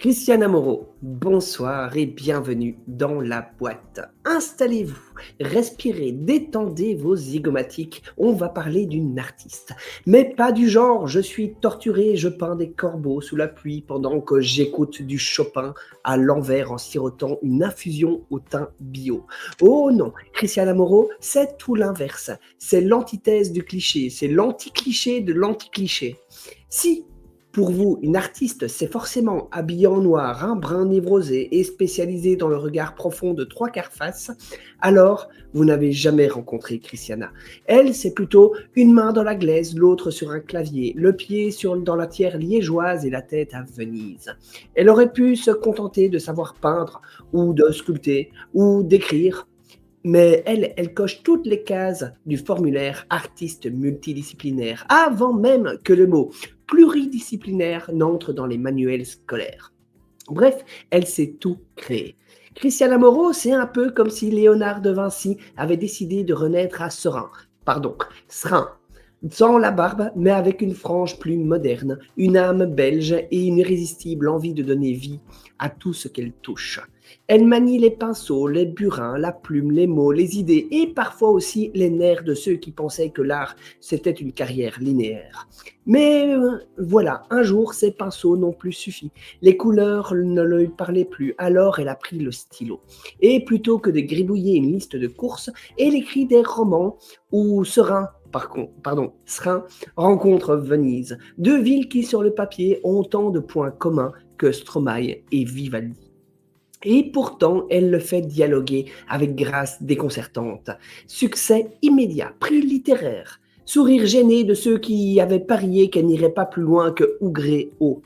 Christiana Moreau, bonsoir et bienvenue dans la boîte. Installez-vous, respirez, détendez vos zygomatiques. On va parler d'une artiste. Mais pas du genre, je suis torturé, je peins des corbeaux sous la pluie pendant que j'écoute du Chopin à l'envers en sirotant une infusion au thym bio. Oh non, Christiana Moreau, c'est tout l'inverse. C'est l'antithèse du cliché, c'est l'anti-cliché de l'anti-cliché. Si pour vous, une artiste, c'est forcément habillée en noir, un brun névrosé et spécialisée dans le regard profond de trois quarts face, alors vous n'avez jamais rencontré Christiana. Elle, c'est plutôt une main dans la glaise, l'autre sur un clavier, le pied dans la tière liégeoise et la tête à Venise. Elle aurait pu se contenter de savoir peindre, ou de sculpter, ou d'écrire, mais elle coche toutes les cases du formulaire artiste multidisciplinaire, avant même que le mot pluridisciplinaire n'entre dans les manuels scolaires. Bref, elle sait tout créer. Christiana Moreau, c'est un peu comme si Léonard de Vinci avait décidé de renaître à Seraing, sans la barbe, mais avec une frange plus moderne, une âme belge et une irrésistible envie de donner vie à tout ce qu'elle touche. Elle manie les pinceaux, les burins, la plume, les mots, les idées et parfois aussi les nerfs de ceux qui pensaient que l'art, c'était une carrière linéaire. Mais voilà, un jour, ces pinceaux n'ont plus suffi. Les couleurs ne lui parlaient plus, alors elle a pris le stylo. Et plutôt que de gribouiller une liste de courses, elle écrit des romans où Seraing rencontre Venise, deux villes qui sur le papier ont autant de points communs que Stromae et Vivaldi. Et pourtant, elle le fait dialoguer avec grâce déconcertante. Succès immédiat, prix littéraire, sourire gêné de ceux qui avaient parié qu'elle n'irait pas plus loin que Ougré haut.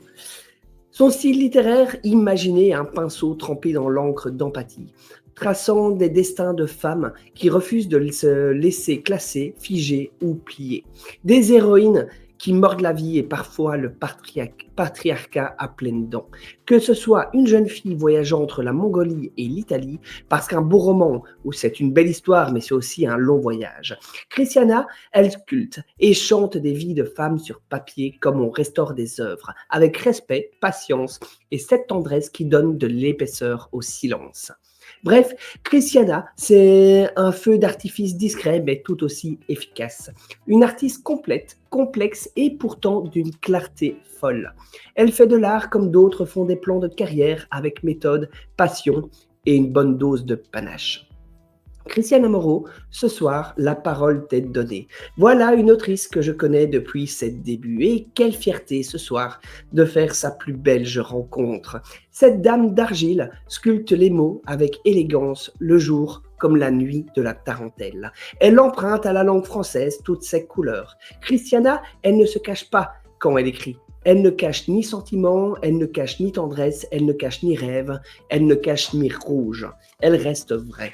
Son style littéraire, imaginez un pinceau trempé dans l'encre d'empathie, traçant des destins de femmes qui refusent de se laisser classer, figer ou plier. Des héroïnes qui mordent la vie et parfois le patriarcat à pleines dents. Que ce soit une jeune fille voyageant entre la Mongolie et l'Italie, parce qu'un beau roman, où c'est une belle histoire, mais c'est aussi un long voyage. Christiana, elle sculpte et chante des vies de femmes sur papier comme on restaure des œuvres, avec respect, patience et cette tendresse qui donne de l'épaisseur au silence. Bref, Christiana, c'est un feu d'artifice discret mais tout aussi efficace. Une artiste complète, complexe et pourtant d'une clarté folle. Elle fait de l'art comme d'autres font des plans de carrière avec méthode, passion et une bonne dose de panache. Christiana Moreau, ce soir, la parole t'est donnée. Voilà une autrice que je connais depuis ses débuts. Et quelle fierté ce soir de faire sa plus belle rencontre. Cette dame d'argile sculpte les mots avec élégance le jour comme la nuit de la tarentelle. Elle emprunte à la langue française toutes ses couleurs. Christiana, elle ne se cache pas quand elle écrit. Elle ne cache ni sentiment, elle ne cache ni tendresse, elle ne cache ni rêve, elle ne cache ni rouge. Elle reste vraie.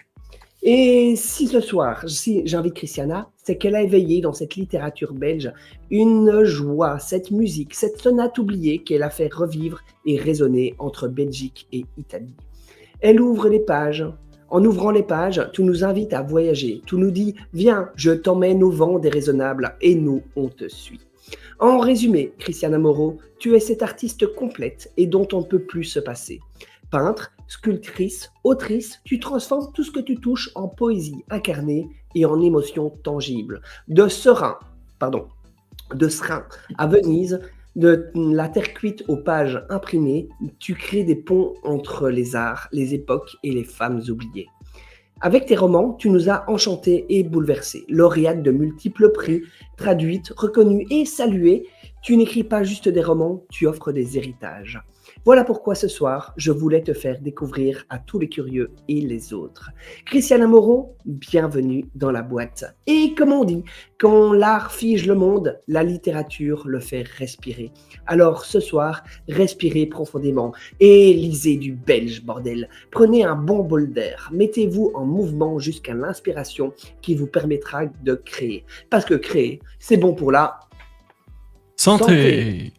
Et si ce soir, si j'invite Christiana, c'est qu'elle a éveillé dans cette littérature belge une joie, cette musique, cette sonate oubliée qu'elle a fait revivre et résonner entre Belgique et Italie. Elle ouvre les pages. En ouvrant les pages, tu nous invites à voyager. Tu nous dis, viens, je t'emmène au vent déraisonnable et nous, on te suit. En résumé, Christiana Moreau, tu es cette artiste complète et dont on ne peut plus se passer. Peintre, sculptrice, autrice, tu transformes tout ce que tu touches en poésie incarnée et en émotion tangible. De Seraing à Venise, de la terre cuite aux pages imprimées, tu crées des ponts entre les arts, les époques et les femmes oubliées. Avec tes romans, tu nous as enchantés et bouleversés. Lauréate de multiples prix, traduite, reconnue et saluée, tu n'écris pas juste des romans, tu offres des héritages. Voilà pourquoi ce soir, je voulais te faire découvrir à tous les curieux et les autres. Christiana Moreau, bienvenue dans la boîte. Et comme on dit, quand l'art fige le monde, la littérature le fait respirer. Alors ce soir, respirez profondément et lisez du belge, bordel. Prenez un bon bol d'air, mettez-vous en mouvement jusqu'à l'inspiration qui vous permettra de créer. Parce que créer, c'est bon pour la Santé.